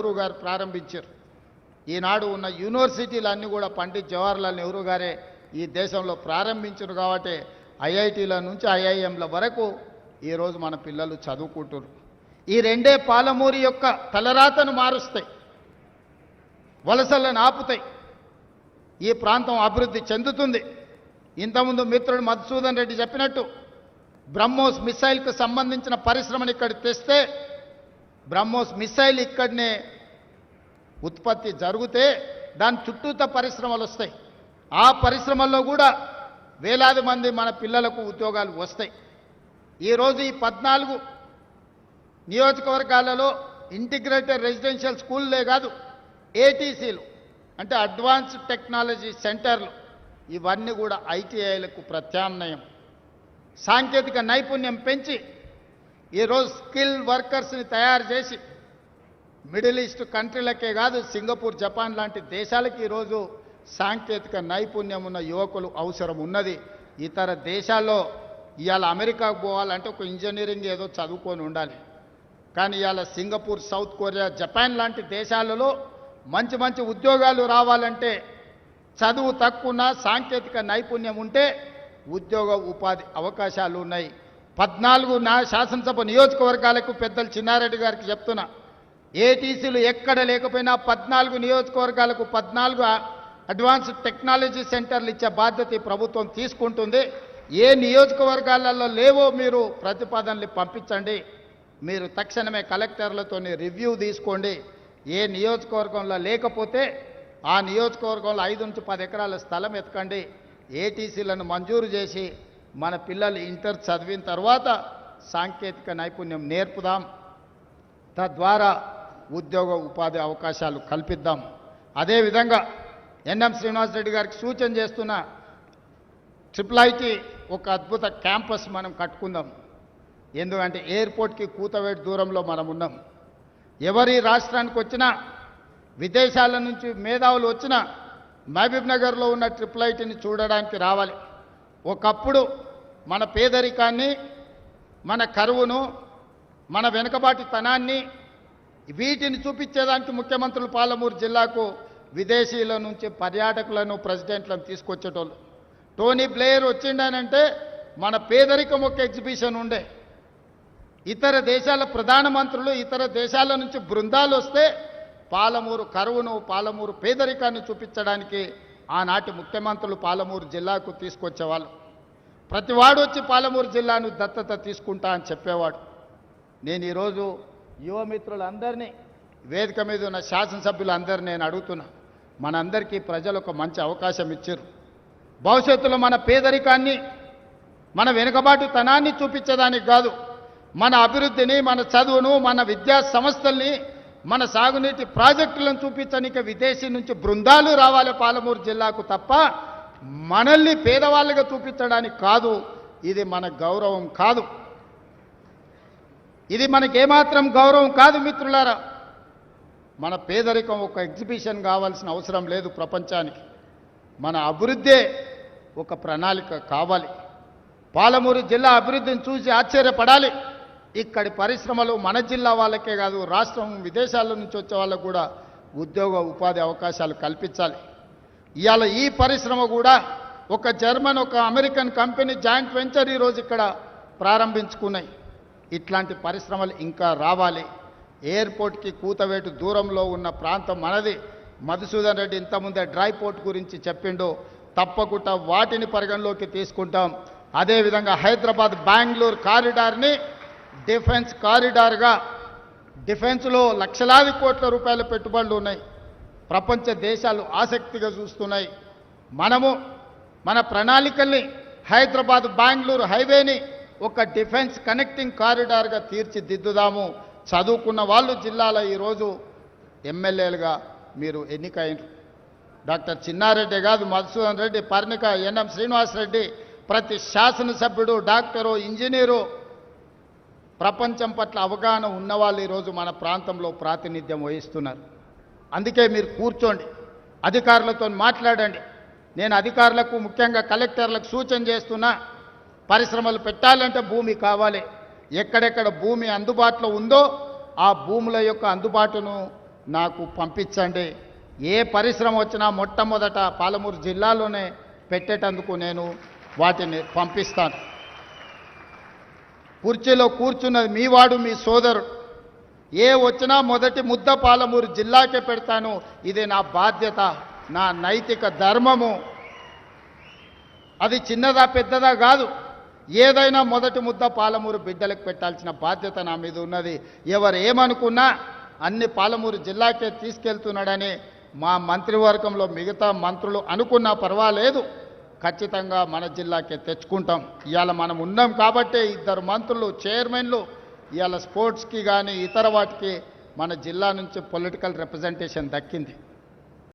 నెహ్రూ గారు ప్రారంభించారు. ఈనాడు ఉన్న యూనివర్సిటీలన్నీ కూడా పండిత్ జవహర్లాల్ నెహ్రూ గారే ఈ దేశంలో ప్రారంభించారు. కాబట్టి ఐఐటీల నుంచి ఐఐఎంల వరకు ఈరోజు మన పిల్లలు చదువుకుంటారు. ఈ రెండే పాలమూరి యొక్క తలరాతను మారుస్తాయి, వలసలను ఆపుతాయి, ఈ ప్రాంతం అభివృద్ధి చెందుతుంది. ఇంతకుముందు మిత్రుడు మధుసూదన్ రెడ్డి చెప్పినట్టు బ్రహ్మోస్ మిసైల్కు సంబంధించిన పరిశ్రమను ఇక్కడ తెస్తే బ్రహ్మోస్ మిసైల్ ఇక్కడనే ఉత్పత్తి జరిగితే దాని చుట్టూత పరిశ్రమలు వస్తాయి. ఆ పరిశ్రమల్లో కూడా వేలాది మంది మన పిల్లలకు ఉద్యోగాలు వస్తాయి. ఈరోజు ఈ 14 నియోజకవర్గాలలో ఇంటిగ్రేటెడ్ రెసిడెన్షియల్ స్కూల్లే కాదు, ఏటీసీలు అంటే అడ్వాన్స్డ్ టెక్నాలజీ సెంటర్లు, ఇవన్నీ కూడా ఐటీఐలకు ప్రత్యామ్నాయం. సాంకేతిక నైపుణ్యం పెంచి ఈరోజు స్కిల్ వర్కర్స్ని తయారు చేసి మిడిల్ ఈస్ట్ కంట్రీలకే కాదు, సింగపూర్, జపాన్ లాంటి దేశాలకి ఈరోజు సాంకేతిక నైపుణ్యం ఉన్న యువకులు అవసరం ఉన్నది. ఇతర దేశాల్లో ఇవాళ అమెరికాకు పోవాలంటే ఒక ఇంజనీరింగ్ ఏదో చదువుకొని ఉండాలి. కానీ ఇవాళ సింగపూర్, సౌత్ కొరియా, జపాన్ లాంటి దేశాలలో మంచి మంచి ఉద్యోగాలు రావాలంటే చదువు తక్కువ సాంకేతిక నైపుణ్యం ఉంటే ఉద్యోగ ఉపాధి అవకాశాలు ఉన్నాయి. 14 శాసనసభ నియోజకవర్గాలకు పెద్దలు చిన్నారెడ్డి గారికి చెప్తున్నా, ఏటీసీలు ఎక్కడ లేకపోయినా 14 నియోజకవర్గాలకు 14 అడ్వాన్స్డ్ టెక్నాలజీ సెంటర్లు ఇచ్చే బాధ్యత ప్రభుత్వం తీసుకుంటుంది. ఏ నియోజకవర్గాలలో లేవో మీరు ప్రతిపాదనలు పంపించండి. మీరు తక్షణమే కలెక్టర్లతో రివ్యూ తీసుకోండి. ఏ నియోజకవర్గంలో లేకపోతే ఆ నియోజకవర్గంలో 5 నుంచి 10 ఎకరాల స్థలం ఎత్తుకండి. ఏటీసీలను మంజూరు చేసి మన పిల్లలు ఇంటర్ చదివిన తర్వాత సాంకేతిక నైపుణ్యం నేర్పుదాం. తద్వారా ఉద్యోగ ఉపాధి అవకాశాలు కల్పిద్దాం. అదేవిధంగా ఎన్ఎం శ్రీనివాసరెడ్డి గారికి సూచన చేస్తున్న IIIT ఒక అద్భుత క్యాంపస్ మనం కట్టుకుందాం. ఎందుకంటే ఎయిర్పోర్ట్కి కూతవేటు దూరంలో మనం ఉన్నాం. ఎవరి రాష్ట్రానికి వచ్చినా, విదేశాల నుంచి మేధావులు వచ్చినా మహబూబ్ నగర్లో ఉన్న IIITని చూడడానికి రావాలి. ఒకప్పుడు మన పేదరికాన్ని, మన కరువును, మన వెనుకబాటుతనాన్ని వీటిని చూపించేదానికి ముఖ్యమంత్రులు పాలమూరు జిల్లాకు విదేశీయుల నుంచి పర్యాటకులను, ప్రెసిడెంట్లను తీసుకొచ్చేటోళ్ళు. టోనీ బ్లేయర్ వచ్చిండనంటే మన పేదరికం ఒక ఎగ్జిబిషన్ ఉండే. ఇతర దేశాల ప్రధానమంత్రులు, ఇతర దేశాల నుంచి బృందాలు వస్తే పాలమూరు కరువును, పాలమూరు పేదరికాన్ని చూపించడానికి ఆనాటి ముఖ్యమంత్రులు పాలమూరు జిల్లాకు తీసుకొచ్చేవాళ్ళు. ప్రతివాడు వచ్చి పాలమూరు జిల్లాను దత్తత తీసుకుంటా అని చెప్పేవాడు. నేను ఈరోజు యువమిత్రులందరినీ, వేదిక మీద ఉన్న శాసనసభ్యులందరినీ నేను అడుగుతున్నా, మనందరికీ ప్రజలు ఒక మంచి అవకాశం ఇచ్చారు. భవిష్యత్తులో మన పేదరికాన్ని, మన వెనుకబాటుతనాన్ని చూపించడానికి కాదు, మన అభివృద్ధిని, మన చదువును, మన విద్యా సంస్థల్ని, మన సాగునీటి ప్రాజెక్టులను చూపించడానికి విదేశీ నుంచి బృందాలు రావాలి పాలమూరు జిల్లాకు తప్ప మనల్ని పేదవాళ్ళగా చూపించడానికి కాదు. ఇది మన గౌరవం కాదు. ఇది మనకేమాత్రం గౌరవం కాదు మిత్రులారా. మన పేదరికం ఒక ఎగ్జిబిషన్ కావాల్సిన అవసరం లేదు ప్రపంచానికి. మన అభివృద్ధే ఒక ప్రణాళిక కావాలి. పాలమూరు జిల్లా అభివృద్ధిని చూసి ఆశ్చర్యపడాలి. ఇక్కడి పరిశ్రమలు మన జిల్లా వాళ్ళకే కాదు, రాష్ట్రం, విదేశాల నుంచి వచ్చే వాళ్ళకు కూడా ఉద్యోగ ఉపాధి అవకాశాలు కల్పించాలి. ఇవాళ ఈ పరిశ్రమ కూడా ఒక జర్మన్, ఒక అమెరికన్ కంపెనీ జాయింట్ వెంచర్ ఈరోజు ఇక్కడ ప్రారంభించుకున్నాయి. ఇట్లాంటి పరిశ్రమలు ఇంకా రావాలి. ఎయిర్పోర్ట్కి కూతవేటు దూరంలో ఉన్న ప్రాంతం మనది. మధుసూదన్ రెడ్డి ఇంతకుముందే డ్రై పోర్ట్ గురించి చెప్పిండు. తప్పకుండా వాటిని పరిగణలోకి తీసుకుంటాం. అదేవిధంగా హైదరాబాద్ బెంగళూరు కారిడార్ని డిఫెన్స్ కారిడార్గా, డిఫెన్స్లో లక్షలాది కోట్ల రూపాయల పెట్టుబడులు ఉన్నాయి. ప్రపంచ దేశాలు ఆసక్తిగా చూస్తున్నాయి. మనము మన ప్రణాళికల్ని హైదరాబాద్ బెంగళూరు హైవేని ఒక డిఫెన్స్ కనెక్టింగ్ కారిడార్గా తీర్చిదిద్దుదాము. చదువుకున్న వాళ్ళు జిల్లాలో ఈరోజు ఎమ్మెల్యేలుగా మీరు ఎన్నికైనరు. డాక్టర్ చిన్నారెడ్డి కాదు, మధుసూదన్ రెడ్డి, పర్ణిక, ఎన్ఎం శ్రీనివాసరెడ్డి, ప్రతి శాసనసభ్యుడు, డాక్టరు, ఇంజనీరు, ప్రపంచం పట్ల అవగాహన ఉన్నవాళ్ళు ఈరోజు మన ప్రాంతంలో ప్రాతినిధ్యం వహిస్తున్నారు. అందుకే మీరు కూర్చోండి, అధికారులతో మాట్లాడండి. నేను అధికారులకు, ముఖ్యంగా కలెక్టర్లకు సూచన చేస్తున్నా, పరిశ్రమలు పెట్టాలంటే భూమి కావాలి. ఎక్కడెక్కడ భూమి అందుబాటులో ఉందో ఆ భూముల యొక్క అందుబాటును నాకు పంపించండి. ఏ పరిశ్రమ వచ్చినా మొట్టమొదట పాలమూరు జిల్లాలోనే పెట్టేటందుకు నేను వాటిని పంపిస్తాను. కుర్చీలో కూర్చున్నది మీ వాడు, మీ సోదరుడు. ఏ వచ్చినా మొదటి ముద్ద పాలమూరు జిల్లాకే పెడతాను. ఇది నా బాధ్యత, నా నైతిక ధర్మము. అది చిన్నదా పెద్దదా కాదు, ఏదైనా మొదటి ముద్ద పాలమూరు బిడ్డలకు పెట్టాల్సిన బాధ్యత నా మీద ఉన్నది. ఎవరు ఏమనుకున్నా అన్ని పాలమూరు జిల్లాకే తీసుకెళ్తున్నాడని మా మంత్రివర్గంలో మిగతా మంత్రులు అనుకున్నా పర్వాలేదు, ఖచ్చితంగా మన జిల్లాకే తెచ్చుకుంటాం. ఇవాళ మనం ఉన్నాం కాబట్టి 2 మంత్రులు, చైర్మన్లు ఇవాళ స్పోర్ట్స్కి కానీ ఇతర వాటికి మన జిల్లా నుంచి పొలిటికల్ రిప్రజెంటేషన్ దక్కింది.